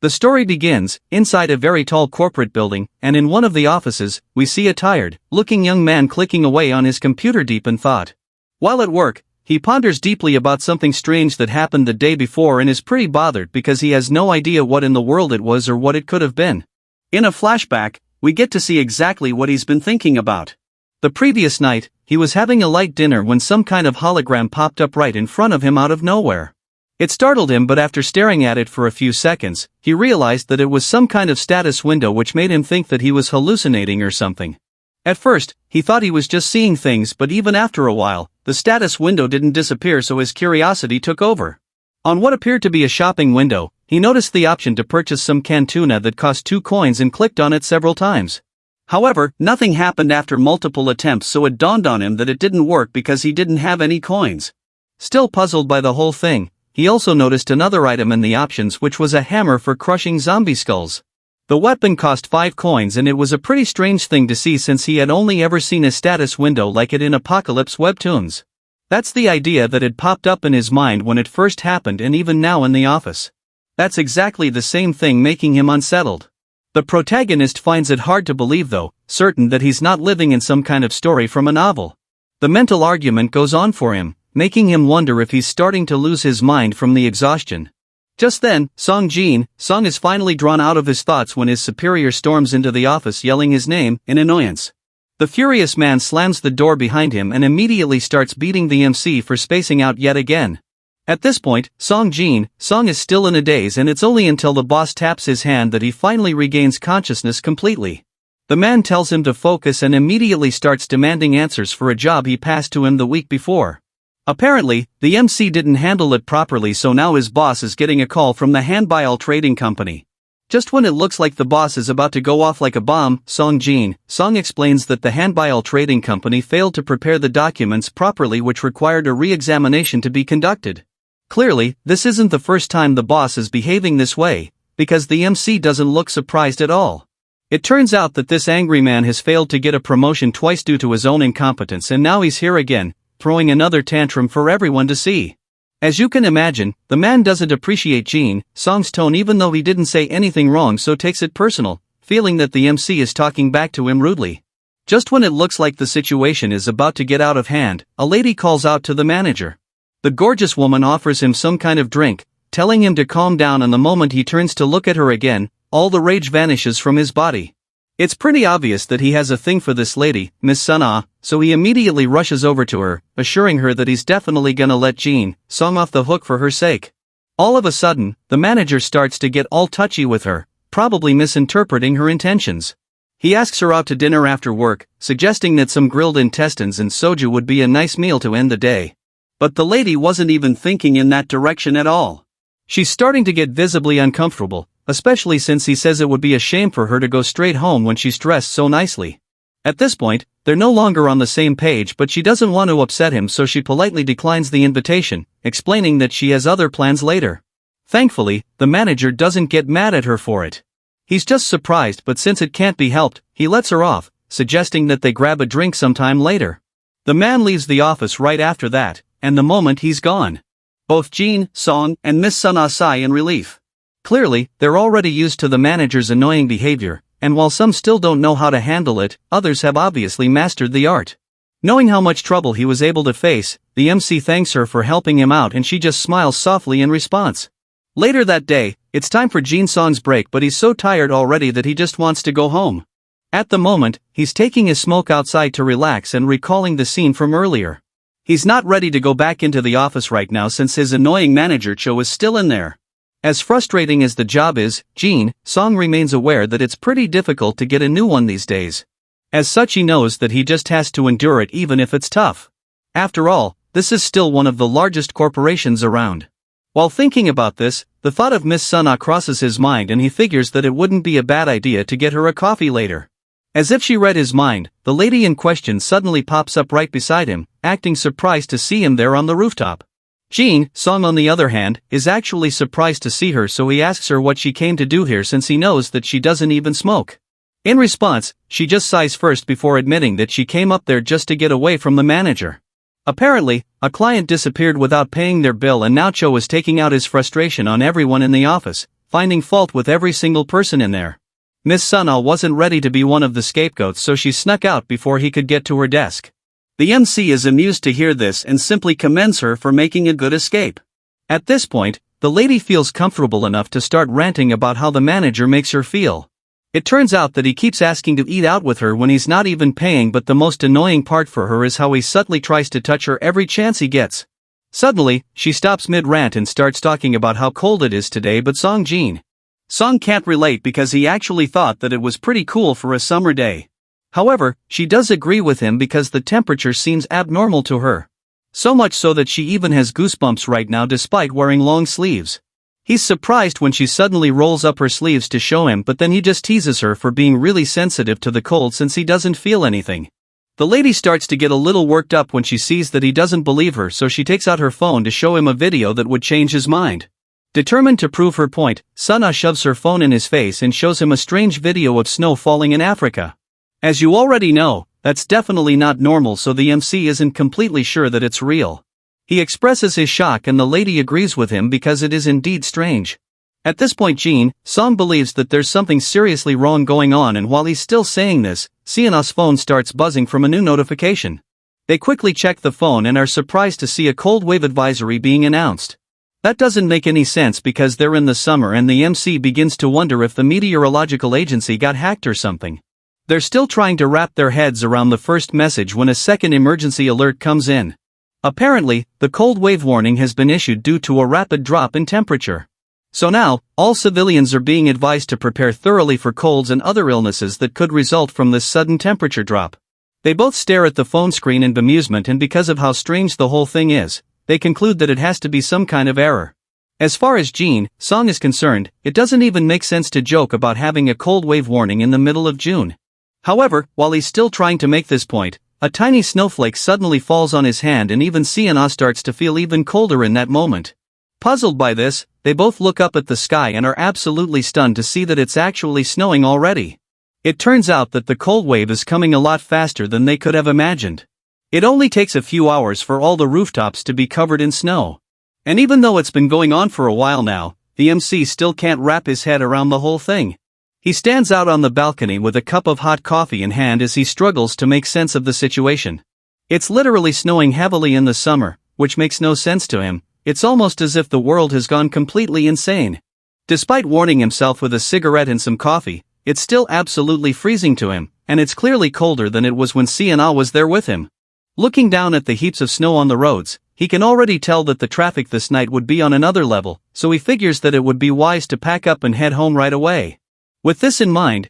The story begins inside a very tall corporate building, and in one of the offices, we see a tired-looking young man clicking away on his computer deep in thought. While at work, he ponders deeply about something strange that happened the day before and is pretty bothered because he has no idea what in the world it was or what it could have been. In a flashback, we get to see exactly what he's been thinking about. The previous night, he was having a light dinner when some kind of hologram popped up right in front of him out of nowhere. It startled him, but after staring at it for a few seconds, he realized that it was some kind of status window, which made him think that he was hallucinating or something. At first, he thought he was just seeing things, but even after a while, the status window didn't disappear, so his curiosity took over. On what appeared to be a shopping window, he noticed the option to purchase some canned tuna that cost 2 coins and clicked on it several times. However, nothing happened after multiple attempts, so it dawned on him that it didn't work because he didn't have any coins. Still puzzled by the whole thing, he also noticed another item in the options, which was a hammer for crushing zombie skulls. The weapon cost 5 coins, and it was a pretty strange thing to see since he had only ever seen a status window like it in Apocalypse webtoons. That's the idea that had popped up in his mind when it first happened, and even now in the office. That's exactly the same thing making him unsettled. The protagonist finds it hard to believe though, certain that he's not living in some kind of story from a novel. The mental argument goes on for him, making him wonder if he's starting to lose his mind from the exhaustion. Just then, Song is finally drawn out of his thoughts when his superior storms into the office yelling his name in annoyance. The furious man slams the door behind him and immediately starts beating the MC for spacing out yet again. At this point, Song is still in a daze, and it's only until the boss taps his hand that he finally regains consciousness completely. The man tells him to focus and immediately starts demanding answers for a job he passed to him the week before. Apparently, the MC didn't handle it properly, so now his boss is getting a call from the Handbile Trading Company. Just when it looks like the boss is about to go off like a bomb, Song explains that the Handbile Trading Company failed to prepare the documents properly, which required a re-examination to be conducted. Clearly, this isn't the first time the boss is behaving this way, because the MC doesn't look surprised at all. It turns out that this angry man has failed to get a promotion twice due to his own incompetence, and now he's here again, throwing another tantrum for everyone to see. As you can imagine, the man doesn't appreciate Song's tone even though he didn't say anything wrong, so takes it personal, feeling that the MC is talking back to him rudely. Just when it looks like the situation is about to get out of hand, a lady calls out to the manager. The gorgeous woman offers him some kind of drink, telling him to calm down, and the moment he turns to look at her again, all the rage vanishes from his body. It's pretty obvious that he has a thing for this lady, Miss Sun-ah, so he immediately rushes over to her, assuring her that he's definitely gonna let Song off the hook for her sake. All of a sudden, the manager starts to get all touchy with her, probably misinterpreting her intentions. He asks her out to dinner after work, suggesting that some grilled intestines and soju would be a nice meal to end the day. But the lady wasn't even thinking in that direction at all. She's starting to get visibly uncomfortable, especially since he says it would be a shame for her to go straight home when she's dressed so nicely. At this point, they're no longer on the same page, but she doesn't want to upset him, so she politely declines the invitation, explaining that she has other plans later. Thankfully, the manager doesn't get mad at her for it. He's just surprised, but since it can't be helped, he lets her off, suggesting that they grab a drink sometime later. The man leaves the office right after that, and the moment he's gone, both Song, and Miss Sun-ah sigh in relief. Clearly, they're already used to the manager's annoying behavior, and while some still don't know how to handle it, others have obviously mastered the art. Knowing how much trouble he was able to face, the MC thanks her for helping him out, and she just smiles softly in response. Later that day, it's time for Song's break, but he's so tired already that he just wants to go home. At the moment, he's taking his smoke outside to relax and recalling the scene from earlier. He's not ready to go back into the office right now since his annoying manager Cho is still in there. As frustrating as the job is, Song remains aware that it's pretty difficult to get a new one these days. As such, he knows that he just has to endure it even if it's tough. After all, this is still one of the largest corporations around. While thinking about this, the thought of Miss Sun-ah crosses his mind, and he figures that it wouldn't be a bad idea to get her a coffee later. As if she read his mind, the lady in question suddenly pops up right beside him, acting surprised to see him there on the rooftop. Song, on the other hand, is actually surprised to see her, so he asks her what she came to do here since he knows that she doesn't even smoke. In response, she just sighs first before admitting that she came up there just to get away from the manager. Apparently, a client disappeared without paying their bill, and now Cho is taking out his frustration on everyone in the office, finding fault with every single person in there. Miss Sunna wasn't ready to be one of the scapegoats, so she snuck out before he could get to her desk. The MC is amused to hear this and simply commends her for making a good escape. At this point, the lady feels comfortable enough to start ranting about how the manager makes her feel. It turns out that he keeps asking to eat out with her when he's not even paying, but the most annoying part for her is how he subtly tries to touch her every chance he gets. Suddenly, she stops mid-rant and starts talking about how cold it is today, but Song can't relate because he actually thought that it was pretty cool for a summer day. However, she does agree with him because the temperature seems abnormal to her. So much so that she even has goosebumps right now despite wearing long sleeves. He's surprised when she suddenly rolls up her sleeves to show him, but then he just teases her for being really sensitive to the cold since he doesn't feel anything. The lady starts to get a little worked up when she sees that he doesn't believe her, so she takes out her phone to show him a video that would change his mind. Determined to prove her point, Sunna shoves her phone in his face and shows him a strange video of snow falling in Africa. As you already know, that's definitely not normal, so the MC isn't completely sure that it's real. He expresses his shock and the lady agrees with him because it is indeed strange. At this point Song believes that there's something seriously wrong going on, and while he's still saying this, Seona's phone starts buzzing from a new notification. They quickly check the phone and are surprised to see a cold wave advisory being announced. That doesn't make any sense because they're in the summer, and the MC begins to wonder if the meteorological agency got hacked or something. They're still trying to wrap their heads around the first message when a second emergency alert comes in. Apparently, the cold wave warning has been issued due to a rapid drop in temperature. So now, all civilians are being advised to prepare thoroughly for colds and other illnesses that could result from this sudden temperature drop. They both stare at the phone screen in bemusement, and because of how strange the whole thing is, they conclude that it has to be some kind of error. As far as Song is concerned, it doesn't even make sense to joke about having a cold wave warning in the middle of June. However, while he's still trying to make this point, a tiny snowflake suddenly falls on his hand, and even Seona starts to feel even colder in that moment. Puzzled by this, they both look up at the sky and are absolutely stunned to see that it's actually snowing already. It turns out that the cold wave is coming a lot faster than they could have imagined. It only takes a few hours for all the rooftops to be covered in snow. And even though it's been going on for a while now, the MC still can't wrap his head around the whole thing. He stands out on the balcony with a cup of hot coffee in hand as he struggles to make sense of the situation. It's literally snowing heavily in the summer, which makes no sense to him. It's almost as if the world has gone completely insane. Despite warning himself with a cigarette and some coffee, it's still absolutely freezing to him, and it's clearly colder than it was when Seona was there with him. Looking down at the heaps of snow on the roads, he can already tell that the traffic this night would be on another level, so he figures that it would be wise to pack up and head home right away. With this in mind,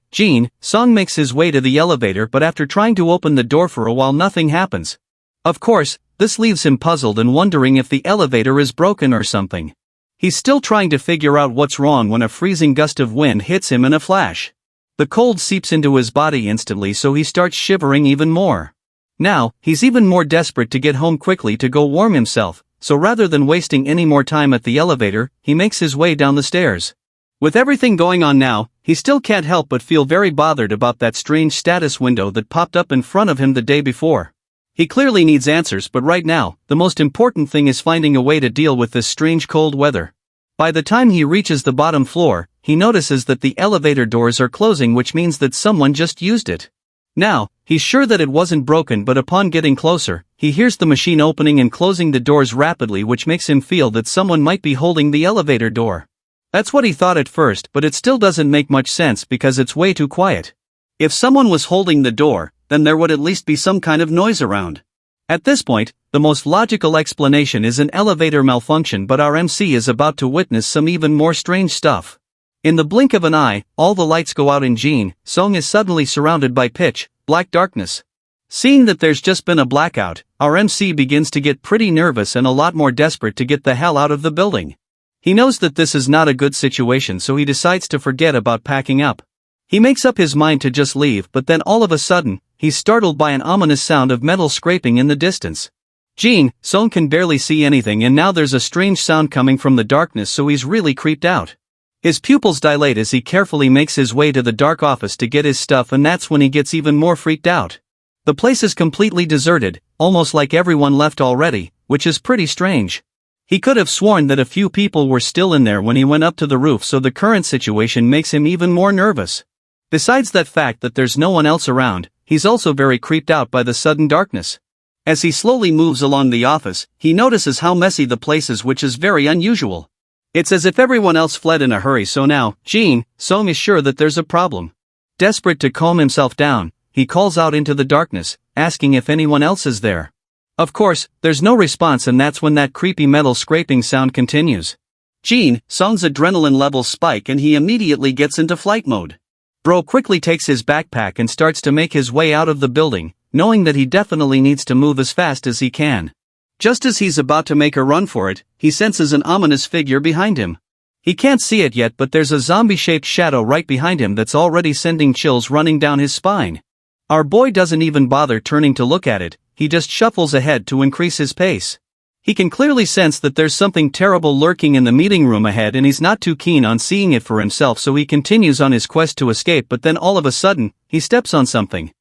Song makes his way to the elevator, but after trying to open the door for a while, nothing happens. Of course, this leaves him puzzled and wondering if the elevator is broken or something. He's still trying to figure out what's wrong when a freezing gust of wind hits him in a flash. The cold seeps into his body instantly, so he starts shivering even more. Now, he's even more desperate to get home quickly to go warm himself, so rather than wasting any more time at the elevator, he makes his way down the stairs. With everything going on now, he still can't help but feel very bothered about that strange status window that popped up in front of him the day before. He clearly needs answers, but right now, the most important thing is finding a way to deal with this strange cold weather. By the time he reaches the bottom floor, he notices that the elevator doors are closing, which means that someone just used it. Now, he's sure that it wasn't broken, but upon getting closer, he hears the machine opening and closing the doors rapidly, which makes him feel that someone might be holding the elevator door. That's what he thought at first, but it still doesn't make much sense because it's way too quiet. If someone was holding the door, then there would at least be some kind of noise around. At this point, the most logical explanation is an elevator malfunction, but our MC is about to witness some even more strange stuff. In the blink of an eye, all the lights go out and Song is suddenly surrounded by pitch black darkness. Seeing that there's just been a blackout, our MC begins to get pretty nervous and a lot more desperate to get the hell out of the building. He knows that this is not a good situation, so he decides to forget about packing up. He makes up his mind to just leave, but then all of a sudden, he's startled by an ominous sound of metal scraping in the distance. Song can barely see anything, and now there's a strange sound coming from the darkness, so he's really creeped out. His pupils dilate as he carefully makes his way to the dark office to get his stuff, and that's when he gets even more freaked out. The place is completely deserted, almost like everyone left already, which is pretty strange. He could have sworn that a few people were still in there when he went up to the roof, so the current situation makes him even more nervous. Besides that fact that there's no one else around, he's also very creeped out by the sudden darkness. As he slowly moves along the office, he notices how messy the place is, which is very unusual. It's as if everyone else fled in a hurry, so now, Song is sure that there's a problem. Desperate to calm himself down, he calls out into the darkness, asking if anyone else is there. Of course, there's no response, and that's when that creepy metal scraping sound continues. Song's adrenaline levels spike and he immediately gets into flight mode. Bro quickly takes his backpack and starts to make his way out of the building, knowing that he definitely needs to move as fast as he can. Just as he's about to make a run for it, he senses an ominous figure behind him. He can't see it yet, but there's a zombie-shaped shadow right behind him that's already sending chills running down his spine. Our boy doesn't even bother turning to look at it, he just shuffles ahead to increase his pace. He can clearly sense that there's something terrible lurking in the meeting room ahead, and he's not too keen on seeing it for himself, so he continues on his quest to escape, but then all of a sudden, he steps on something.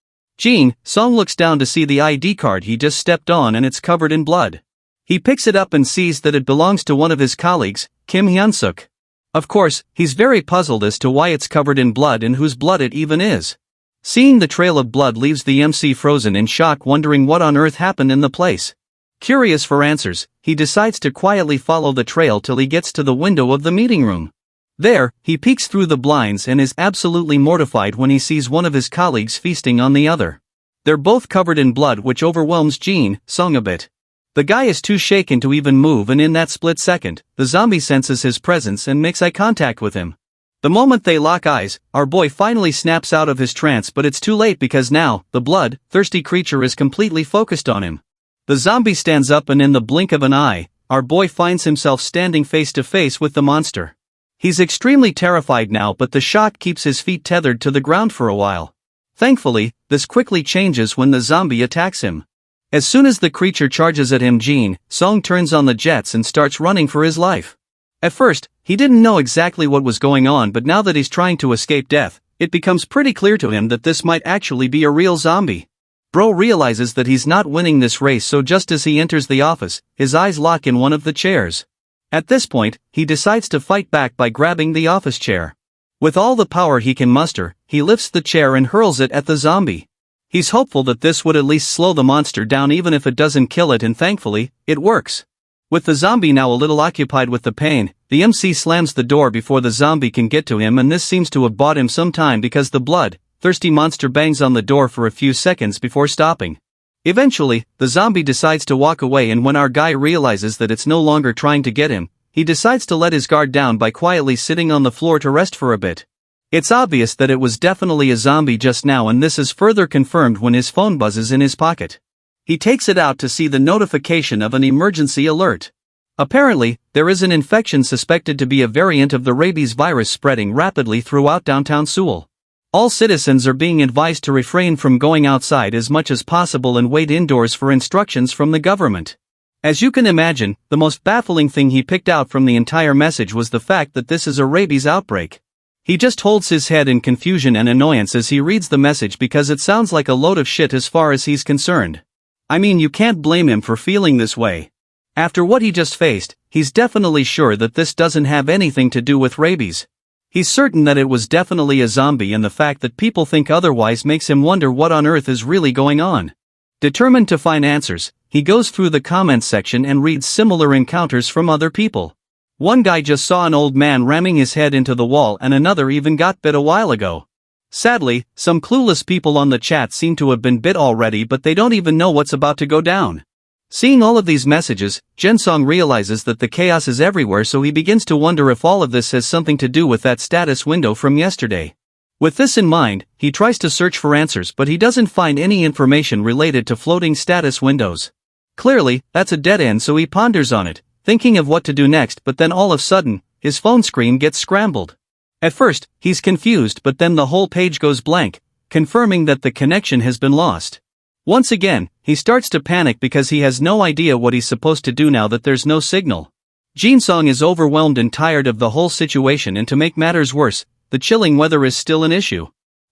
Song looks down to see the ID card he just stepped on, and it's covered in blood. He picks it up and sees that it belongs to one of his colleagues, Kim Hyun-suk. Of course, he's very puzzled as to why it's covered in blood and whose blood it even is. Seeing the trail of blood leaves the MC frozen in shock, wondering what on earth happened in the place. Curious for answers, he decides to quietly follow the trail till he gets to the window of the meeting room. There, he peeks through the blinds and is absolutely mortified when he sees one of his colleagues feasting on the other. They're both covered in blood, which overwhelms Song a bit. The guy is too shaken to even move, and in that split second, the zombie senses his presence and makes eye contact with him. The moment they lock eyes, our boy finally snaps out of his trance, but it's too late because now, the blood-thirsty creature is completely focused on him. The zombie stands up, and in the blink of an eye, our boy finds himself standing face to face with the monster. He's extremely terrified now, but the shock keeps his feet tethered to the ground for a while. Thankfully, this quickly changes when the zombie attacks him. As soon as the creature charges at him, Song turns on the jets and starts running for his life. At first, he didn't know exactly what was going on, but now that he's trying to escape death, it becomes pretty clear to him that this might actually be a real zombie. Bro realizes that he's not winning this race, so just as he enters the office, his eyes lock in one of the chairs. At this point, he decides to fight back by grabbing the office chair. With all the power he can muster, he lifts the chair and hurls it at the zombie. He's hopeful that this would at least slow the monster down, even if it doesn't kill it, and thankfully, it works. With the zombie now a little occupied with the pain, the MC slams the door before the zombie can get to him, and this seems to have bought him some time because the blood-thirsty monster bangs on the door for a few seconds before stopping. Eventually, the zombie decides to walk away, and when our guy realizes that it's no longer trying to get him, he decides to let his guard down by quietly sitting on the floor to rest for a bit. It's obvious that it was definitely a zombie just now, and this is further confirmed when his phone buzzes in his pocket. He takes it out to see the notification of an emergency alert. Apparently, there is an infection suspected to be a variant of the rabies virus spreading rapidly throughout downtown Seoul. All citizens are being advised to refrain from going outside as much as possible and wait indoors for instructions from the government. As you can imagine, the most baffling thing he picked out from the entire message was the fact that this is a rabies outbreak. He just holds his head in confusion and annoyance as he reads the message, because it sounds like a load of shit as far as he's concerned. I mean, you can't blame him for feeling this way. After what he just faced, he's definitely sure that this doesn't have anything to do with rabies. He's certain that it was definitely a zombie, and the fact that people think otherwise makes him wonder what on earth is really going on. Determined to find answers, he goes through the comments section and reads similar encounters from other people. One guy just saw an old man ramming his head into the wall, and another even got bit a while ago. Sadly, some clueless people on the chat seem to have been bit already, but they don't even know what's about to go down. Seeing all of these messages, Song realizes that the chaos is everywhere, so he begins to wonder if all of this has something to do with that status window from yesterday. With this in mind, he tries to search for answers, but he doesn't find any information related to floating status windows. Clearly, that's a dead end, so he ponders on it, thinking of what to do next, but then all of a sudden, his phone screen gets scrambled. At first, he's confused, but then the whole page goes blank, confirming that the connection has been lost. Once again, he starts to panic because he has no idea what he's supposed to do now that there's no signal. Song is overwhelmed and tired of the whole situation, and to make matters worse, the chilling weather is still an issue.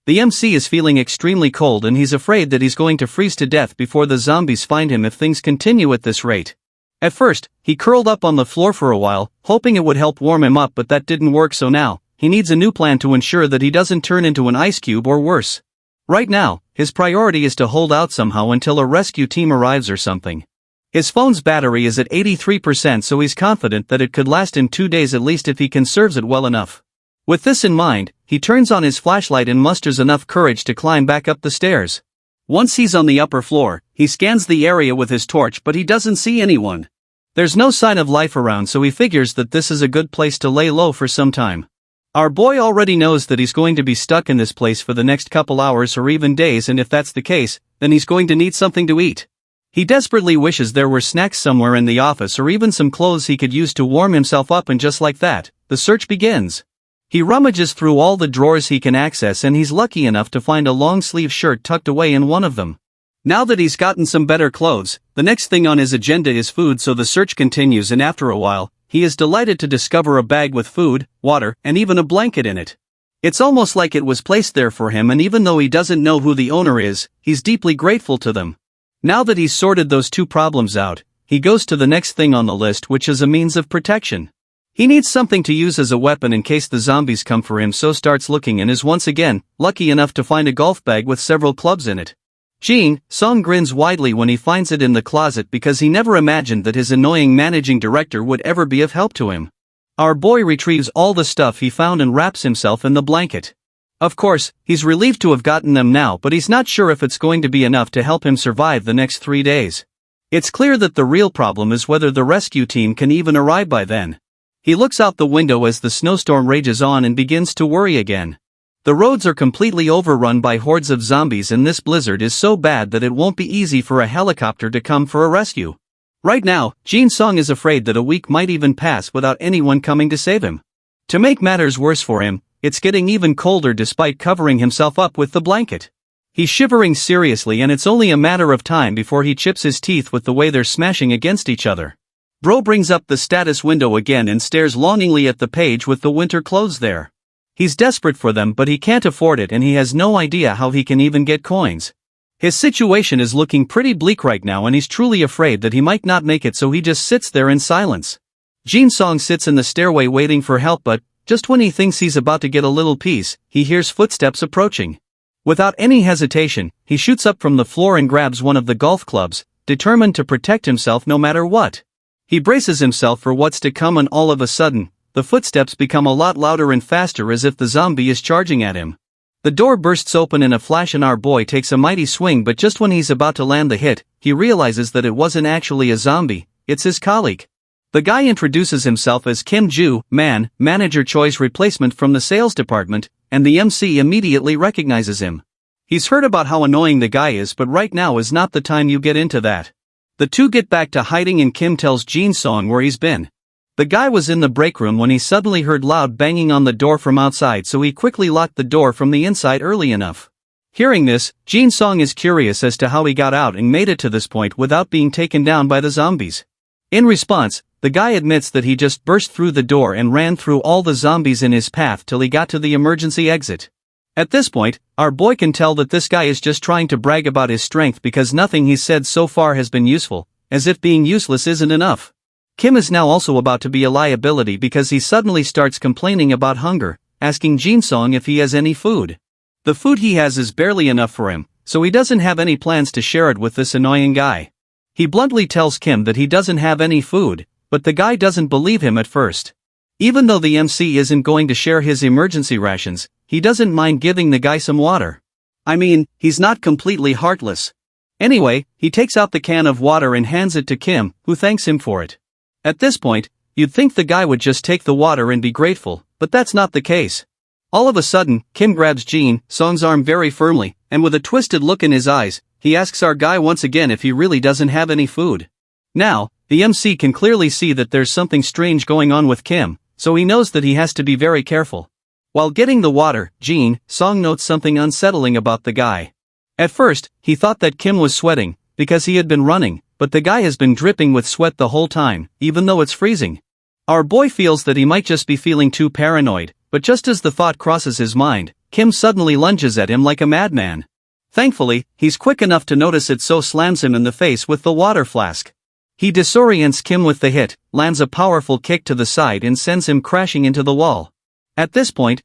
The MC is feeling extremely cold, and he's afraid that he's going to freeze to death before the zombies find him if things continue at this rate. At first, he curled up on the floor for a while, hoping it would help warm him up, but that didn't work, so now, he needs a new plan to ensure that he doesn't turn into an ice cube or worse. Right now, his priority is to hold out somehow until a rescue team arrives or something. His phone's battery is at 83%, so he's confident that it could last him 2 days at least if he conserves it well enough. With this in mind, he turns on his flashlight and musters enough courage to climb back up the stairs. Once he's on the upper floor, he scans the area with his torch, but he doesn't see anyone. There's no sign of life around, so he figures that this is a good place to lay low for some time. Our boy already knows that he's going to be stuck in this place for the next couple hours or even days, and if that's the case, then he's going to need something to eat. He desperately wishes there were snacks somewhere in the office or even some clothes he could use to warm himself up, and just like that, the search begins. He rummages through all the drawers he can access, and he's lucky enough to find a long-sleeve shirt tucked away in one of them. Now that he's gotten some better clothes, the next thing on his agenda is food, so the search continues, and after a while, he is delighted to discover a bag with food, water, and even a blanket in it. It's almost like it was placed there for him, and even though he doesn't know who the owner is, he's deeply grateful to them. Now that he's sorted those two problems out, he goes to the next thing on the list, which is a means of protection. He needs something to use as a weapon in case the zombies come for him, so starts looking and is once again lucky enough to find a golf bag with several clubs in it. Jin Song grins widely when he finds it in the closet because he never imagined that his annoying managing director would ever be of help to him. Our boy retrieves all the stuff he found and wraps himself in the blanket. Of course, he's relieved to have gotten them now, but he's not sure if it's going to be enough to help him survive the next 3 days. It's clear that the real problem is whether the rescue team can even arrive by then. He looks out the window as the snowstorm rages on and begins to worry again. The roads are completely overrun by hordes of zombies, and this blizzard is so bad that it won't be easy for a helicopter to come for a rescue. Right now, Jin Song is afraid that a week might even pass without anyone coming to save him. To make matters worse for him, it's getting even colder despite covering himself up with the blanket. He's shivering seriously, and it's only a matter of time before he chips his teeth with the way they're smashing against each other. Bro brings up the status window again and stares longingly at the page with the winter clothes there. He's desperate for them, but he can't afford it, and he has no idea how he can even get coins. His situation is looking pretty bleak right now, and he's truly afraid that he might not make it, so he just sits there in silence. Jin Song sits in the stairway waiting for help, but just when he thinks he's about to get a little peace, he hears footsteps approaching. Without any hesitation, he shoots up from the floor and grabs one of the golf clubs, determined to protect himself no matter what. He braces himself for what's to come, and all of a sudden, the footsteps become a lot louder and faster, as if the zombie is charging at him. The door bursts open in a flash and our boy takes a mighty swing, but just when he's about to land the hit, he realizes that it wasn't actually a zombie, it's his colleague. The guy introduces himself as Kim Ju, manager choice replacement from the sales department, and the MC immediately recognizes him. He's heard about how annoying the guy is, but right now is not the time you get into that. The two get back to hiding, and Kim tells Jin Song where he's been. The guy was in the break room when he suddenly heard loud banging on the door from outside, so he quickly locked the door from the inside early enough. Hearing this, Jin Song is curious as to how he got out and made it to this point without being taken down by the zombies. In response, the guy admits that he just burst through the door and ran through all the zombies in his path till he got to the emergency exit. At this point, our boy can tell that this guy is just trying to brag about his strength because nothing he's said so far has been useful, as if being useless isn't enough. Kim is now also about to be a liability because he suddenly starts complaining about hunger, asking Jin Song if he has any food. The food he has is barely enough for him, so he doesn't have any plans to share it with this annoying guy. He bluntly tells Kim that he doesn't have any food, but the guy doesn't believe him at first. Even though the MC isn't going to share his emergency rations, he doesn't mind giving the guy some water. I mean, he's not completely heartless. Anyway, he takes out the can of water and hands it to Kim, who thanks him for it. At this point, you'd think the guy would just take the water and be grateful, but that's not the case. All of a sudden, Kim grabs Jin Song's arm very firmly, and with a twisted look in his eyes, he asks our guy once again if he really doesn't have any food. Now, the MC can clearly see that there's something strange going on with Kim, so he knows that he has to be very careful. While getting the water, Jin Song notes something unsettling about the guy. At first, he thought that Kim was sweating, because he had been running, but the guy has been dripping with sweat the whole time, even though it's freezing. Our boy feels that he might just be feeling too paranoid, but just as the thought crosses his mind, Kim suddenly lunges at him like a madman. Thankfully, he's quick enough to notice it, so slams him in the face with the water flask. He disorients Kim with the hit, lands a powerful kick to the side and sends him crashing into the wall. At this point,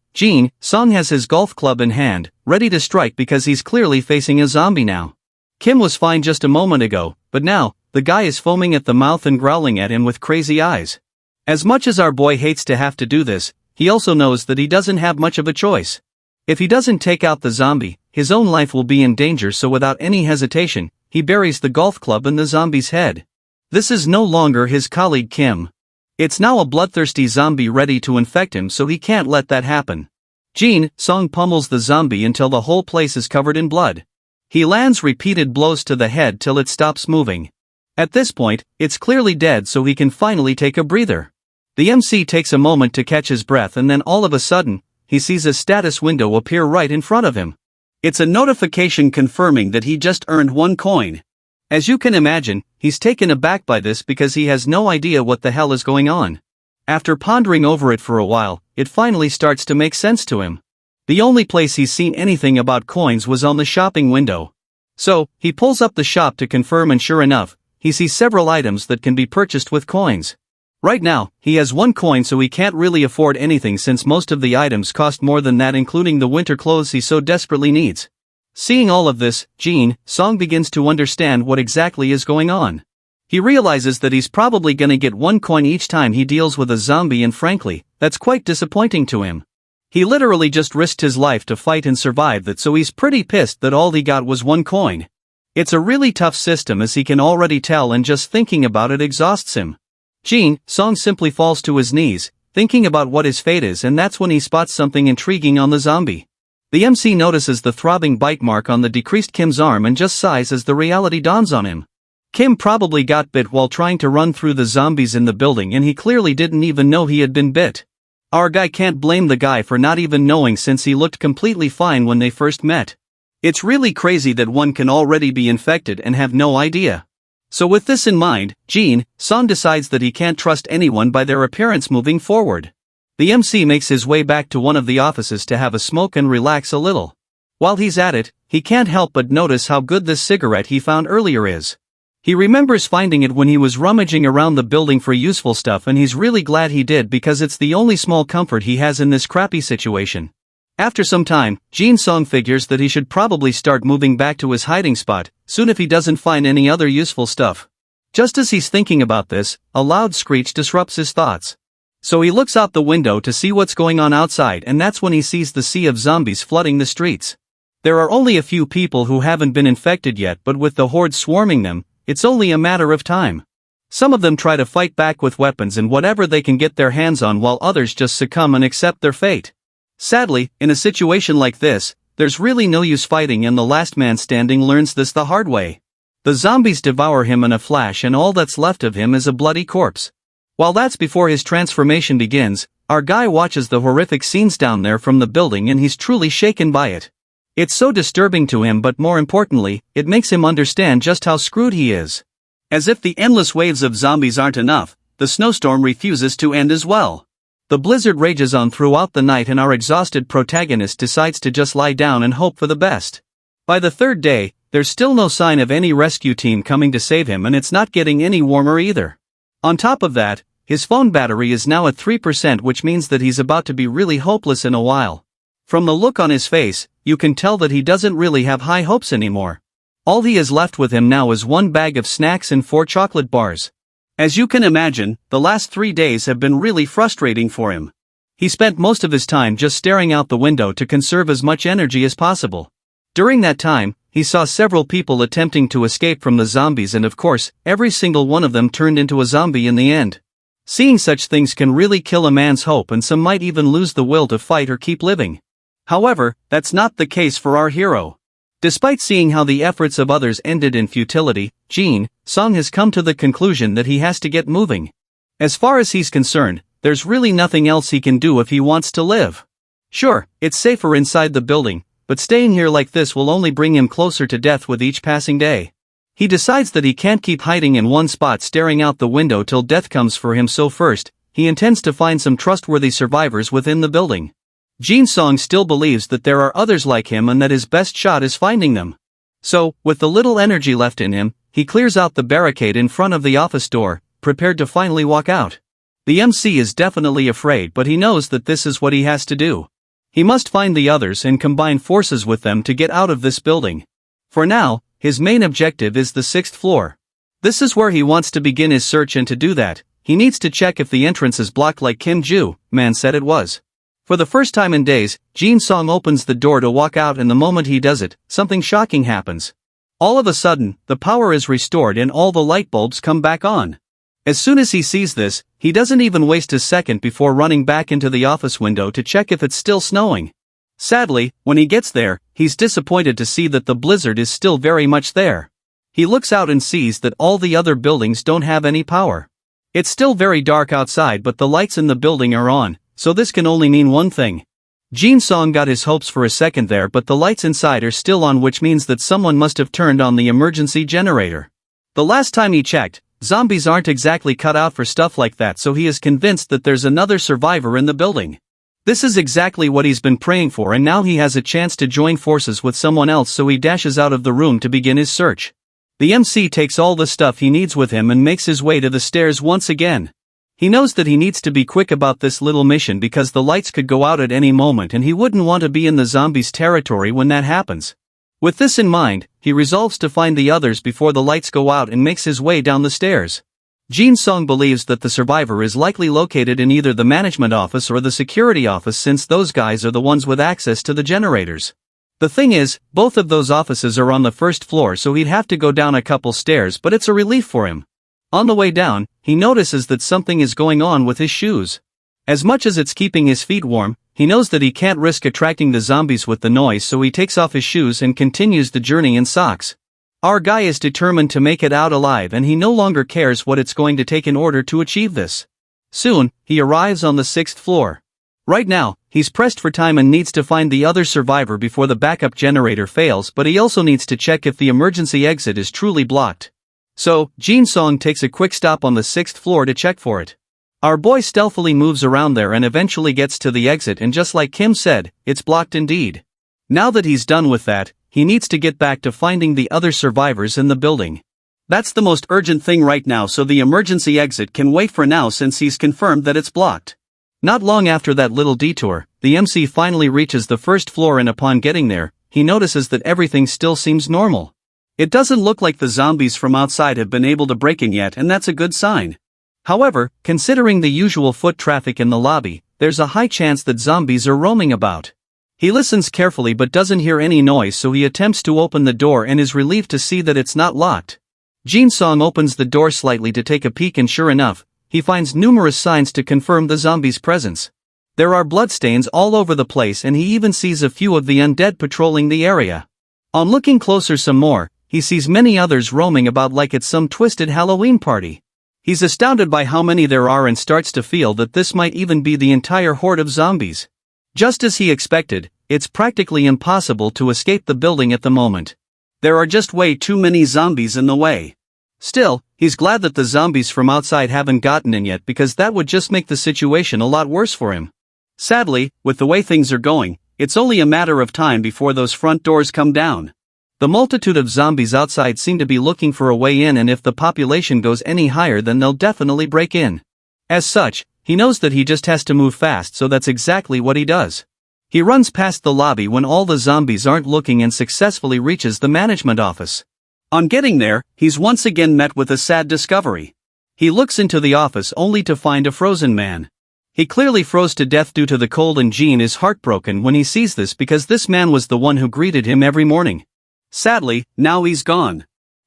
Song has his golf club in hand, ready to strike because he's clearly facing a zombie now. Kim was fine just a moment ago, but now, the guy is foaming at the mouth and growling at him with crazy eyes. As much as our boy hates to have to do this, he also knows that he doesn't have much of a choice. If he doesn't take out the zombie, his own life will be in danger, so without any hesitation, he buries the golf club in the zombie's head. This is no longer his colleague Kim. It's now a bloodthirsty zombie ready to infect him, so he can't let that happen. Song pummels the zombie until the whole place is covered in blood. He lands repeated blows to the head till it stops moving. At this point, it's clearly dead, so he can finally take a breather. The MC takes a moment to catch his breath, and then all of a sudden, he sees a status window appear right in front of him. It's a notification confirming that he just earned 1 coin. As you can imagine, he's taken aback by this because he has no idea what the hell is going on. After pondering over it for a while, it finally starts to make sense to him. The only place he's seen anything about coins was on the shopping window. So, he pulls up the shop to confirm, and sure enough, he sees several items that can be purchased with coins. Right now, he has 1 coin, so he can't really afford anything since most of the items cost more than that, including the winter clothes he so desperately needs. Seeing all of this, Song begins to understand what exactly is going on. He realizes that he's probably gonna get 1 coin each time he deals with a zombie, and frankly, that's quite disappointing to him. He literally just risked his life to fight and survive that, so he's pretty pissed that all he got was 1 coin. It's a really tough system, as he can already tell, and just thinking about it exhausts him. Song simply falls to his knees, thinking about what his fate is, and that's when he spots something intriguing on the zombie. The MC notices the throbbing bite mark on the decreased Kim's arm and just sighs as the reality dawns on him. Kim probably got bit while trying to run through the zombies in the building, and he clearly didn't even know he had been bit. Our guy can't blame the guy for not even knowing, since he looked completely fine when they first met. It's really crazy that one can already be infected and have no idea. So with this in mind, Song decides that he can't trust anyone by their appearance moving forward. The MC makes his way back to one of the offices to have a smoke and relax a little. While he's at it, he can't help but notice how good this cigarette he found earlier is. He remembers finding it when he was rummaging around the building for useful stuff, and he's really glad he did because it's the only small comfort he has in this crappy situation. After some time, Song figures that he should probably start moving back to his hiding spot soon if he doesn't find any other useful stuff. Just as he's thinking about this, a loud screech disrupts his thoughts. So he looks out the window to see what's going on outside, and that's when he sees the sea of zombies flooding the streets. There are only a few people who haven't been infected yet, but with the horde swarming them, it's only a matter of time. Some of them try to fight back with weapons and whatever they can get their hands on, while others just succumb and accept their fate. Sadly, in a situation like this, there's really no use fighting, and the last man standing learns this the hard way. The zombies devour him in a flash, and all that's left of him is a bloody corpse. While that's before his transformation begins, our guy watches the horrific scenes down there from the building, and he's truly shaken by it. It's so disturbing to him, but more importantly, it makes him understand just how screwed he is. As if the endless waves of zombies aren't enough, the snowstorm refuses to end as well. The blizzard rages on throughout the night, and our exhausted protagonist decides to just lie down and hope for the best. By the 3rd day, there's still no sign of any rescue team coming to save him, and it's not getting any warmer either. On top of that, his phone battery is now at 3%, which means that he's about to be really hopeless in a while. From the look on his face, you can tell that he doesn't really have high hopes anymore. All he has left with him now is 1 bag of snacks and 4 chocolate bars. As you can imagine, the last 3 days have been really frustrating for him. He spent most of his time just staring out the window to conserve as much energy as possible. During that time, he saw several people attempting to escape from the zombies, and of course, every single one of them turned into a zombie in the end. Seeing such things can really kill a man's hope, and some might even lose the will to fight or keep living. However, that's not the case for our hero. Despite seeing how the efforts of others ended in futility, Song has come to the conclusion that he has to get moving. As far as he's concerned, there's really nothing else he can do if he wants to live. Sure, it's safer inside the building, but staying here like this will only bring him closer to death with each passing day. He decides that he can't keep hiding in one spot staring out the window till death comes for him, so first, he intends to find some trustworthy survivors within the building. Song still believes that there are others like him and that his best shot is finding them. So, with the little energy left in him, he clears out the barricade in front of the office door, prepared to finally walk out. The MC is definitely afraid, but he knows that this is what he has to do. He must find the others and combine forces with them to get out of this building. For now, his main objective is the 6th floor. This is where he wants to begin his search, and to do that, he needs to check if the entrance is blocked like Kim Joo-man said it was. For the first time in days, Jin Song opens the door to walk out, and the moment he does it, something shocking happens. All of a sudden, the power is restored and all the light bulbs come back on. As soon as he sees this, he doesn't even waste a second before running back into the office window to check if it's still snowing. Sadly, when he gets there, he's disappointed to see that the blizzard is still very much there. He looks out and sees that all the other buildings don't have any power. It's still very dark outside, but the lights in the building are on, so this can only mean one thing. Jin Song got his hopes for a second there, but the lights inside are still on, which means that someone must have turned on the emergency generator. The last time he checked, zombies aren't exactly cut out for stuff like that, so he is convinced that there's another survivor in the building. This is exactly what he's been praying for, and now he has a chance to join forces with someone else, so he dashes out of the room to begin his search. The MC takes all the stuff he needs with him and makes his way to the stairs once again. He knows that he needs to be quick about this little mission because the lights could go out at any moment and he wouldn't want to be in the zombies' territory when that happens. With this in mind, he resolves to find the others before the lights go out and makes his way down the stairs. Jin Song believes that the survivor is likely located in either the management office or the security office, since those guys are the ones with access to the generators. The thing is, both of those offices are on the 1st floor, so he'd have to go down a couple stairs, but it's a relief for him. On the way down, he notices that something is going on with his shoes. As much as it's keeping his feet warm, he knows that he can't risk attracting the zombies with the noise, so he takes off his shoes and continues the journey in socks. Our guy is determined to make it out alive, and he no longer cares what it's going to take in order to achieve this. Soon, he arrives on the 6th floor. Right now, he's pressed for time and needs to find the other survivor before the backup generator fails, but he also needs to check if the emergency exit is truly blocked. So, Jin Song takes a quick stop on the 6th floor to check for it. Our boy stealthily moves around there and eventually gets to the exit, and just like Kim said, it's blocked indeed. Now that he's done with that, he needs to get back to finding the other survivors in the building. That's the most urgent thing right now, so the emergency exit can wait for now since he's confirmed that it's blocked. Not long after that little detour, the MC finally reaches the 1st floor, and upon getting there, he notices that everything still seems normal. It doesn't look like the zombies from outside have been able to break in yet, and that's a good sign. However, considering the usual foot traffic in the lobby, there's a high chance that zombies are roaming about. He listens carefully but doesn't hear any noise, so he attempts to open the door and is relieved to see that it's not locked. Jin Song opens the door slightly to take a peek, and sure enough, he finds numerous signs to confirm the zombies' presence. There are bloodstains all over the place, and he even sees a few of the undead patrolling the area. On looking closer some more, he sees many others roaming about like it's some twisted Halloween party. He's astounded by how many there are and starts to feel that this might even be the entire horde of zombies. Just as he expected, it's practically impossible to escape the building at the moment. There are just way too many zombies in the way. Still, he's glad that the zombies from outside haven't gotten in yet, because that would just make the situation a lot worse for him. Sadly, with the way things are going, it's only a matter of time before those front doors come down. The multitude of zombies outside seem to be looking for a way in, and if the population goes any higher then they'll definitely break in. As such, he knows that he just has to move fast, so that's exactly what he does. He runs past the lobby when all the zombies aren't looking and successfully reaches the management office. On getting there, he's once again met with a sad discovery. He looks into the office only to find a frozen man. He clearly froze to death due to the cold, and Jean is heartbroken when he sees this because this man was the one who greeted him every morning. Sadly, now he's gone.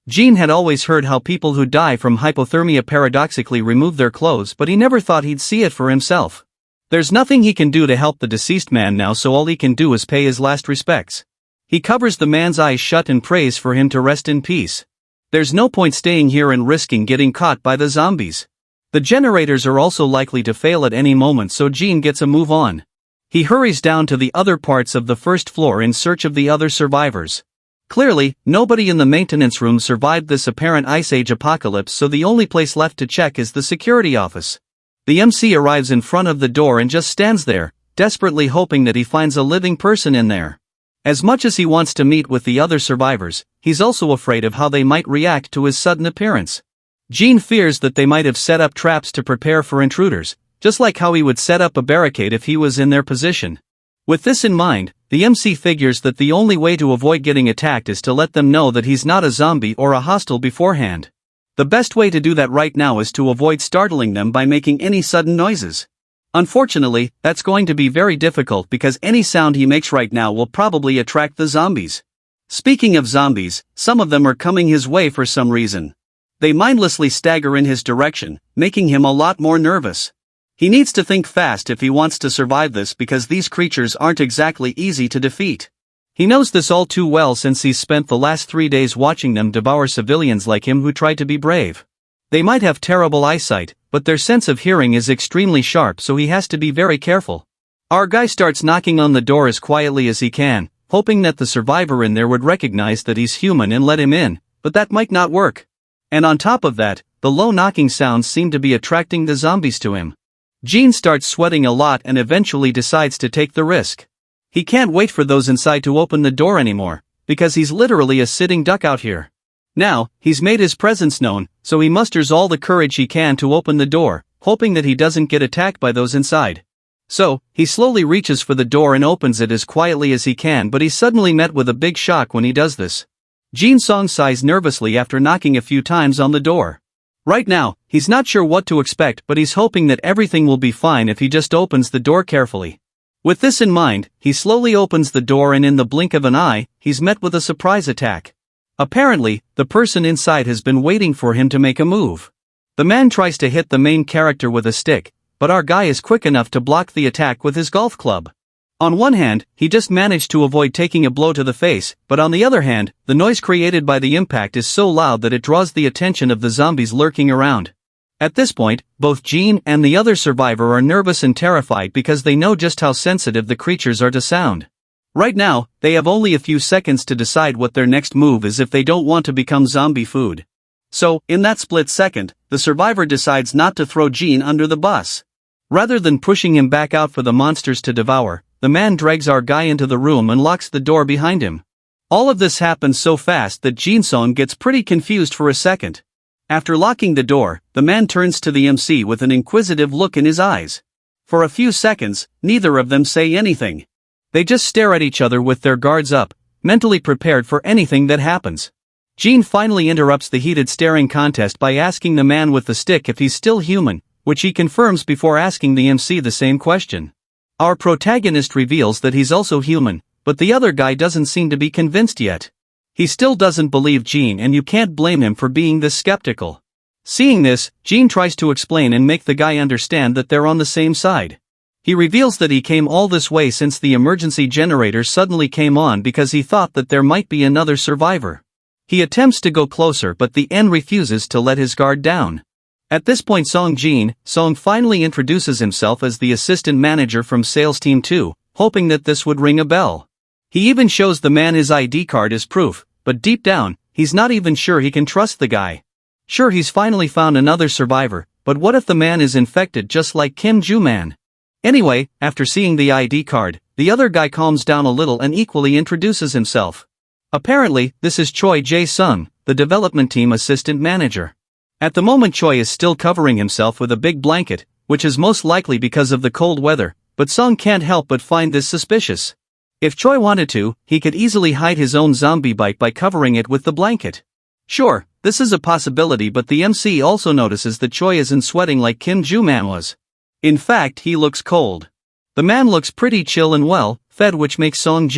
Jean had always heard how people who die from hypothermia paradoxically remove their clothes, but he never thought he'd see it for himself. There's nothing he can do to help the deceased man now, so all he can do is pay his last respects. He covers the man's eyes shut and prays for him to rest in peace. There's no point staying here and risking getting caught by the zombies. The generators are also likely to fail at any moment, so Jean gets a move on. He hurries down to the other parts of the 1st floor in search of the other survivors. Clearly, nobody in the maintenance room survived this apparent Ice Age apocalypse, so the only place left to check is the security office. The MC arrives in front of the door and just stands there, desperately hoping that he finds a living person in there. As much as he wants to meet with the other survivors, he's also afraid of how they might react to his sudden appearance. Jean fears that they might have set up traps to prepare for intruders, just like how he would set up a barricade if he was in their position. With this in mind, the MC figures that the only way to avoid getting attacked is to let them know that he's not a zombie or a hostile beforehand. The best way to do that right now is to avoid startling them by making any sudden noises. Unfortunately, that's going to be very difficult because any sound he makes right now will probably attract the zombies. Speaking of zombies, some of them are coming his way for some reason. They mindlessly stagger in his direction, making him a lot more nervous. He needs to think fast if he wants to survive this because these creatures aren't exactly easy to defeat. He knows this all too well since he's spent the last 3 days watching them devour civilians like him who tried to be brave. They might have terrible eyesight, but their sense of hearing is extremely sharp, so he has to be very careful. Our guy starts knocking on the door as quietly as he can, hoping that the survivor in there would recognize that he's human and let him in, but that might not work. And on top of that, the low knocking sounds seem to be attracting the zombies to him. Jean starts sweating a lot and eventually decides to take the risk. He can't wait for those inside to open the door anymore, because he's literally a sitting duck out here. Now, he's made his presence known, so he musters all the courage he can to open the door, hoping that he doesn't get attacked by those inside. So, he slowly reaches for the door and opens it as quietly as he can, but he's suddenly met with a big shock when he does this. Jin Song sighs nervously after knocking a few times on the door. Right now, he's not sure what to expect, but he's hoping that everything will be fine if he just opens the door carefully. With this in mind, he slowly opens the door and in the blink of an eye, he's met with a surprise attack. Apparently, the person inside has been waiting for him to make a move. The man tries to hit the main character with a stick, but our guy is quick enough to block the attack with his golf club. On one hand, he just managed to avoid taking a blow to the face, but on the other hand, the noise created by the impact is so loud that it draws the attention of the zombies lurking around. At this point, both Jean and the other survivor are nervous and terrified because they know just how sensitive the creatures are to sound. Right now, they have only a few seconds to decide what their next move is if they don't want to become zombie food. So, in that split second, the survivor decides not to throw Jean under the bus. Rather than pushing him back out for the monsters to devour, the man drags our guy into the room and locks the door behind him. All of this happens so fast that Jin Song gets pretty confused for a second. After locking the door, the man turns to the MC with an inquisitive look in his eyes. For a few seconds, neither of them say anything. They just stare at each other with their guards up, mentally prepared for anything that happens. Jean finally interrupts the heated staring contest by asking the man with the stick if he's still human, which he confirms before asking the MC the same question. Our protagonist reveals that he's also human, but the other guy doesn't seem to be convinced yet. He still doesn't believe Jean, and you can't blame him for being this skeptical. Seeing this, Jean tries to explain and make the guy understand that they're on the same side. He reveals that he came all this way since the emergency generator suddenly came on because he thought that there might be another survivor. He attempts to go closer, but the N refuses to let his guard down. At this point, Song finally introduces himself as the assistant manager from Sales Team 2, hoping that this would ring a bell. He even shows the man his ID card as proof, but deep down, he's not even sure he can trust the guy. Sure, he's finally found another survivor, but what if the man is infected just like Kim Ju-man? Anyway, after seeing the ID card, the other guy calms down a little and equally introduces himself. Apparently, this is Choi Jae-sung, the development team assistant manager. At the moment, Choi is still covering himself with a big blanket, which is most likely because of the cold weather, but Sung can't help but find this suspicious. If Choi wanted to, he could easily hide his own zombie bite by covering it with the blanket. Sure, this is a possibility, but the MC also notices that Choi isn't sweating like Kim Ju-man was. In fact, he looks cold. The man looks pretty chill and well-fed, which makes Song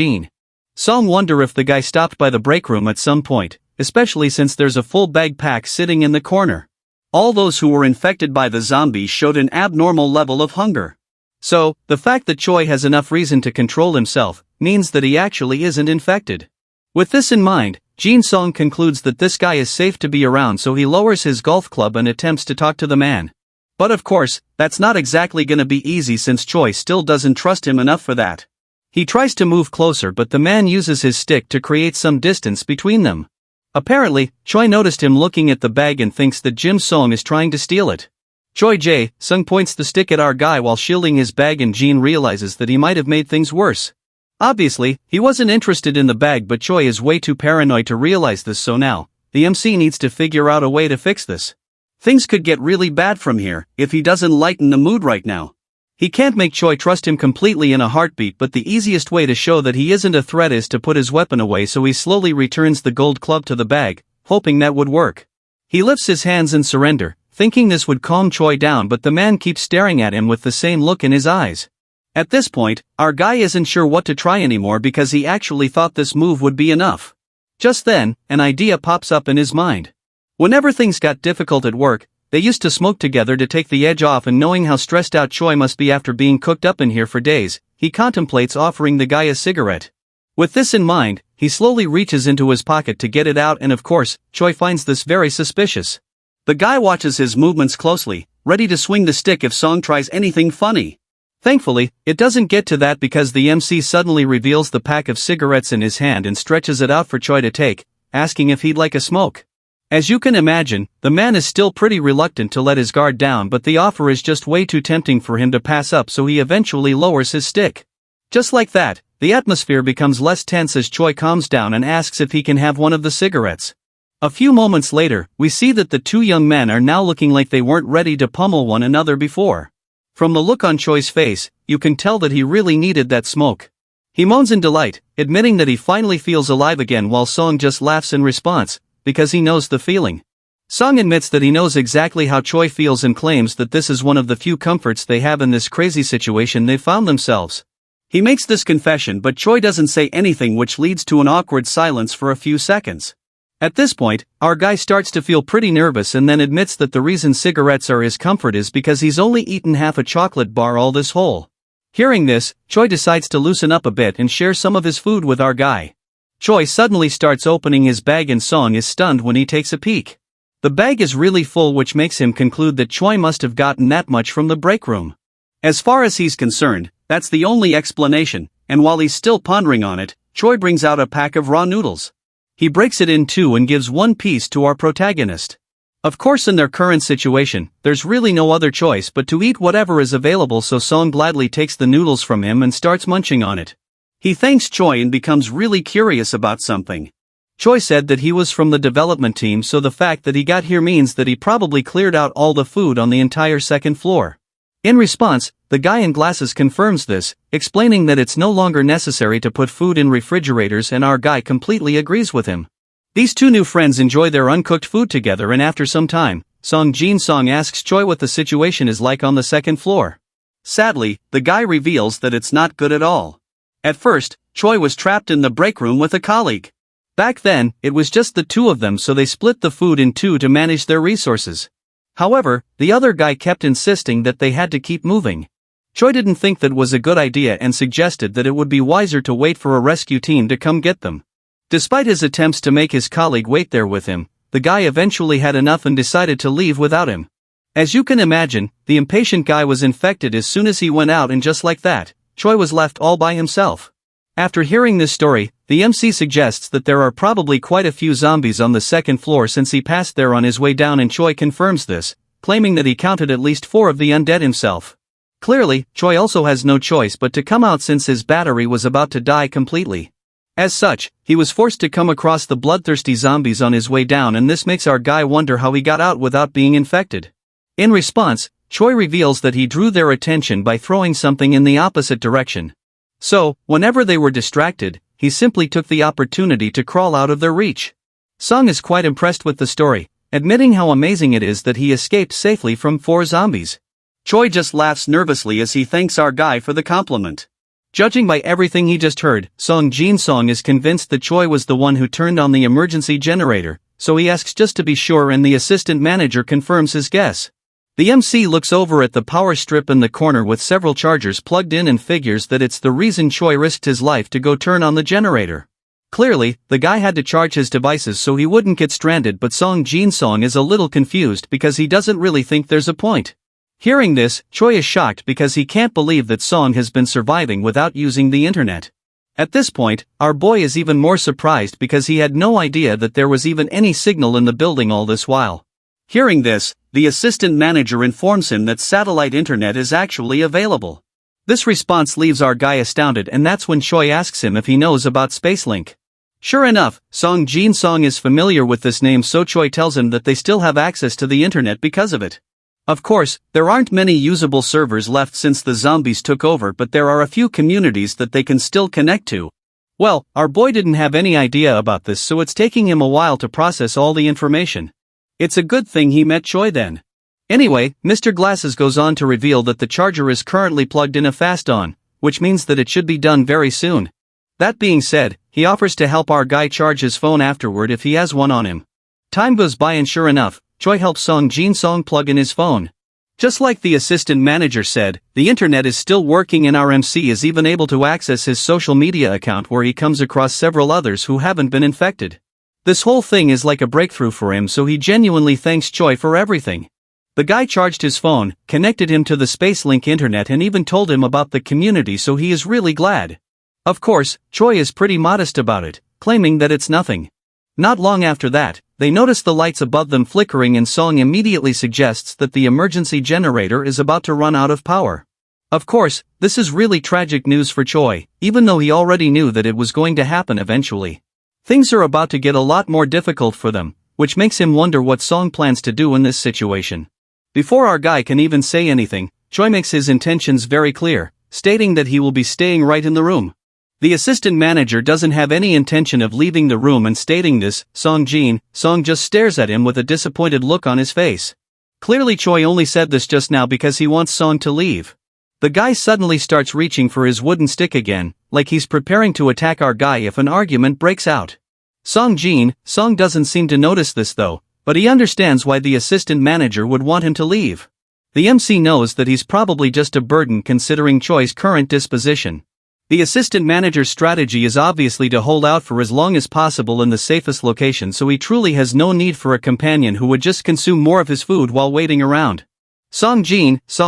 wonder if the guy stopped by the break room at some point, especially since there's a full bag pack sitting in the corner. All those who were infected by the zombies showed an abnormal level of hunger. So, the fact that Choi has enough reason to control himself means that he actually isn't infected. With this in mind, Jin Song concludes that this guy is safe to be around, so he lowers his golf club and attempts to talk to the man. But of course, that's not exactly gonna be easy since Choi still doesn't trust him enough for that. He tries to move closer, but the man uses his stick to create some distance between them. Apparently, Choi noticed him looking at the bag and thinks that Jim Song is trying to steal it. Choi Jae-sung points the stick at our guy while shielding his bag, and Jean realizes that he might have made things worse. Obviously, he wasn't interested in the bag, but Choi is way too paranoid to realize this, so now, the MC needs to figure out a way to fix this. Things could get really bad from here, if he doesn't lighten the mood right now. He can't make Choi trust him completely in a heartbeat, but the easiest way to show that he isn't a threat is to put his weapon away, so he slowly returns the gold club to the bag, hoping that would work. He lifts his hands in surrender, thinking this would calm Choi down, but the man keeps staring at him with the same look in his eyes. At this point, our guy isn't sure what to try anymore because he actually thought this move would be enough. Just then, an idea pops up in his mind. Whenever things got difficult at work, they used to smoke together to take the edge off, and knowing how stressed out Choi must be after being cooped up in here for days, he contemplates offering the guy a cigarette. With this in mind, he slowly reaches into his pocket to get it out, and of course, Choi finds this very suspicious. The guy watches his movements closely, ready to swing the stick if Song tries anything funny. Thankfully, it doesn't get to that because the MC suddenly reveals the pack of cigarettes in his hand and stretches it out for Choi to take, asking if he'd like a smoke. As you can imagine, the man is still pretty reluctant to let his guard down, but the offer is just way too tempting for him to pass up, so he eventually lowers his stick. Just like that, the atmosphere becomes less tense as Choi calms down and asks if he can have one of the cigarettes. A few moments later, we see that the two young men are now looking like they weren't ready to pummel one another before. From the look on Choi's face, you can tell that he really needed that smoke. He moans in delight, admitting that he finally feels alive again, while Song just laughs in response, because he knows the feeling. Song admits that he knows exactly how Choi feels and claims that this is one of the few comforts they have in this crazy situation they've found themselves. He makes this confession, but Choi doesn't say anything, which leads to an awkward silence for a few seconds. At this point, our guy starts to feel pretty nervous and then admits that the reason cigarettes are his comfort is because he's only eaten half a chocolate bar all this whole. Hearing this, Choi decides to loosen up a bit and share some of his food with our guy. Choi suddenly starts opening his bag and Song is stunned when he takes a peek. The bag is really full, which makes him conclude that Choi must have gotten that much from the break room. As far as he's concerned, that's the only explanation, and while he's still pondering on it, Choi brings out a pack of raw noodles. He breaks it in two and gives one piece to our protagonist. Of course, in their current situation, there's really no other choice but to eat whatever is available, so Song gladly takes the noodles from him and starts munching on it. He thanks Choi and becomes really curious about something. Choi said that he was from the development team, so the fact that he got here means that he probably cleared out all the food on the entire second floor. In response, the guy in glasses confirms this, explaining that it's no longer necessary to put food in refrigerators, and our guy completely agrees with him. These two new friends enjoy their uncooked food together, and after some time, Song asks Choi what the situation is like on the second floor. Sadly, the guy reveals that it's not good at all. At first, Choi was trapped in the break room with a colleague. Back then, it was just the two of them, so they split the food in two to manage their resources. However, the other guy kept insisting that they had to keep moving. Choi didn't think that was a good idea and suggested that it would be wiser to wait for a rescue team to come get them. Despite his attempts to make his colleague wait there with him, the guy eventually had enough and decided to leave without him. As you can imagine, the impatient guy was infected as soon as he went out, and just like that, Choi was left all by himself. After hearing this story, the MC suggests that there are probably quite a few zombies on the second floor since he passed there on his way down, and Choi confirms this, claiming that he counted at least 4 of the undead himself. Clearly, Choi also has no choice but to come out since his battery was about to die completely. As such, he was forced to come across the bloodthirsty zombies on his way down, and this makes our guy wonder how he got out without being infected. In response, Choi reveals that he drew their attention by throwing something in the opposite direction. So, whenever they were distracted, he simply took the opportunity to crawl out of their reach. Song is quite impressed with the story, admitting how amazing it is that he escaped safely from 4 zombies. Choi just laughs nervously as he thanks our guy for the compliment. Judging by everything he just heard, Song is convinced that Choi was the one who turned on the emergency generator, so he asks just to be sure, and the assistant manager confirms his guess. The MC looks over at the power strip in the corner with several chargers plugged in and figures that it's the reason Choi risked his life to go turn on the generator. Clearly, the guy had to charge his devices so he wouldn't get stranded, but Song is a little confused because he doesn't really think there's a point. Hearing this, Choi is shocked because he can't believe that Song has been surviving without using the internet. At this point, our boy is even more surprised because he had no idea that there was even any signal in the building all this while. Hearing this, the assistant manager informs him that satellite internet is actually available. This response leaves our guy astounded, and that's when Choi asks him if he knows about Spacelink. Sure enough, Song Jin Song is familiar with this name, so Choi tells him that they still have access to the internet because of it. Of course, there aren't many usable servers left since the zombies took over, but there are a few communities that they can still connect to. Well, our boy didn't have any idea about this, so it's taking him a while to process all the information. It's a good thing he met Choi then. Anyway, Mr. Glasses goes on to reveal that the charger is currently plugged in a fast on, which means that it should be done very soon. That being said, he offers to help our guy charge his phone afterward if he has one on him. Time goes by and sure enough, Choi helps Song Jin Song plug in his phone. Just like the assistant manager said, the internet is still working and our MC is even able to access his social media account where he comes across several others who haven't been infected. This whole thing is like a breakthrough for him, so he genuinely thanks Choi for everything. The guy charged his phone, connected him to the Spacelink internet and even told him about the community, so he is really glad. Of course, Choi is pretty modest about it, claiming that it's nothing. Not long after that, they notice the lights above them flickering and Song immediately suggests that the emergency generator is about to run out of power. Of course, this is really tragic news for Choi, even though he already knew that it was going to happen eventually. Things are about to get a lot more difficult for them, which makes him wonder what Song plans to do in this situation. Before our guy can even say anything, Choi makes his intentions very clear, stating that he will be staying right in the room. The assistant manager doesn't have any intention of leaving the room, and stating this, Song just stares at him with a disappointed look on his face. Clearly Choi only said this just now because he wants Song to leave. The guy suddenly starts reaching for his wooden stick again, like he's preparing to attack our guy if an argument breaks out. Song doesn't seem to notice this though, but he understands why the assistant manager would want him to leave. The MC knows that he's probably just a burden considering Choi's current disposition. The assistant manager's strategy is obviously to hold out for as long as possible in the safest location, so he truly has no need for a companion who would just consume more of his food while waiting around. Song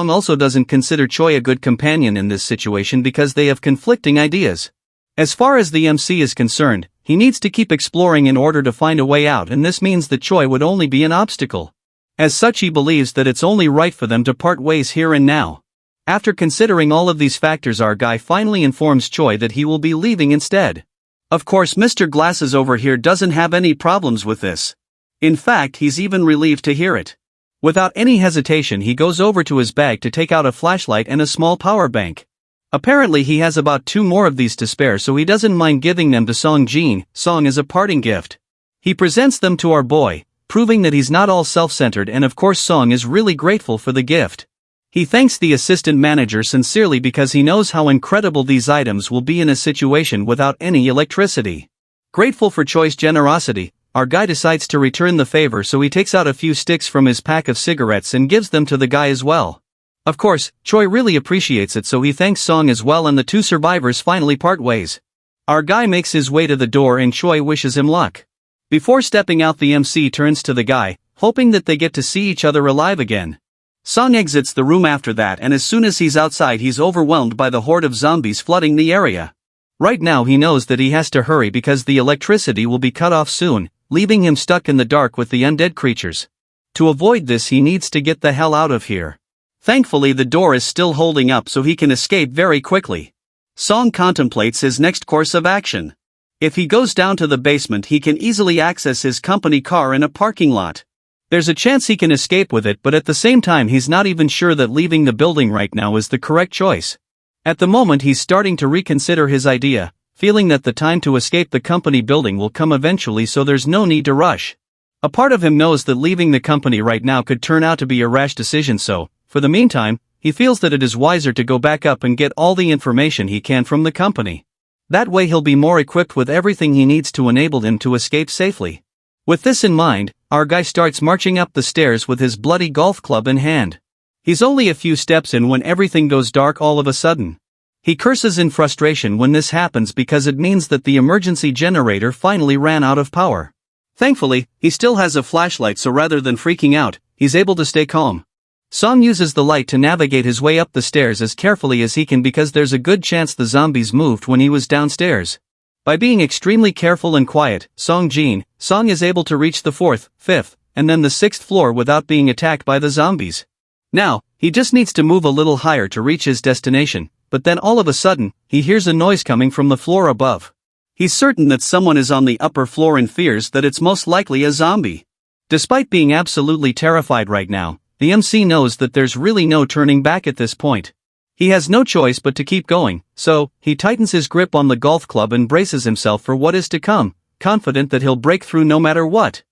also doesn't consider Choi a good companion in this situation because they have conflicting ideas. As far as the MC is concerned, he needs to keep exploring in order to find a way out, and this means that Choi would only be an obstacle. As such, he believes that it's only right for them to part ways here and now. After considering all of these factors, our guy finally informs Choi that he will be leaving instead. Of course, Mr. Glasses over here doesn't have any problems with this. In fact, he's even relieved to hear it. Without any hesitation, he goes over to his bag to take out a flashlight and a small power bank. Apparently he has about 2 more of these to spare, so he doesn't mind giving them to Song as a parting gift. He presents them to our boy, proving that he's not all self-centered, and of course Song is really grateful for the gift. He thanks the assistant manager sincerely because he knows how incredible these items will be in a situation without any electricity. Grateful for Choi's generosity, our guy decides to return the favor, so he takes out a few sticks from his pack of cigarettes and gives them to the guy as well. Of course, Choi really appreciates it, so he thanks Song as well, and the 2 survivors finally part ways. Our guy makes his way to the door and Choi wishes him luck. Before stepping out, the MC turns to the guy, hoping that they get to see each other alive again. Song exits the room after that, and as soon as he's outside he's overwhelmed by the horde of zombies flooding the area. Right now he knows that he has to hurry because the electricity will be cut off soon, leaving him stuck in the dark with the undead creatures. To avoid this, he needs to get the hell out of here. Thankfully the door is still holding up so he can escape very quickly. Song contemplates his next course of action. If he goes down to the basement, he can easily access his company car in a parking lot. There's a chance he can escape with it, but at the same time he's not even sure that leaving the building right now is the correct choice. At the moment he's starting to reconsider his idea, feeling that the time to escape the company building will come eventually, so there's no need to rush. A part of him knows that leaving the company right now could turn out to be a rash decision, so, for the meantime, he feels that it is wiser to go back up and get all the information he can from the company. That way he'll be more equipped with everything he needs to enable him to escape safely. With this in mind, our guy starts marching up the stairs with his bloody golf club in hand. He's only a few steps in when everything goes dark all of a sudden. He curses in frustration when this happens because it means that the emergency generator finally ran out of power. Thankfully, he still has a flashlight, so rather than freaking out, he's able to stay calm. Song uses the light to navigate his way up the stairs as carefully as he can because there's a good chance the zombies moved when he was downstairs. By being extremely careful and quiet, Song is able to reach the 4th, 5th, and then the 6th floor without being attacked by the zombies. Now, he just needs to move a little higher to reach his destination, but then all of a sudden, he hears a noise coming from the floor above. He's certain that someone is on the upper floor and fears that it's most likely a zombie. Despite being absolutely terrified right now, the MC knows that there's really no turning back at this point. He has no choice but to keep going, so he tightens his grip on the golf club and braces himself for what is to come, confident that he'll break through no matter what.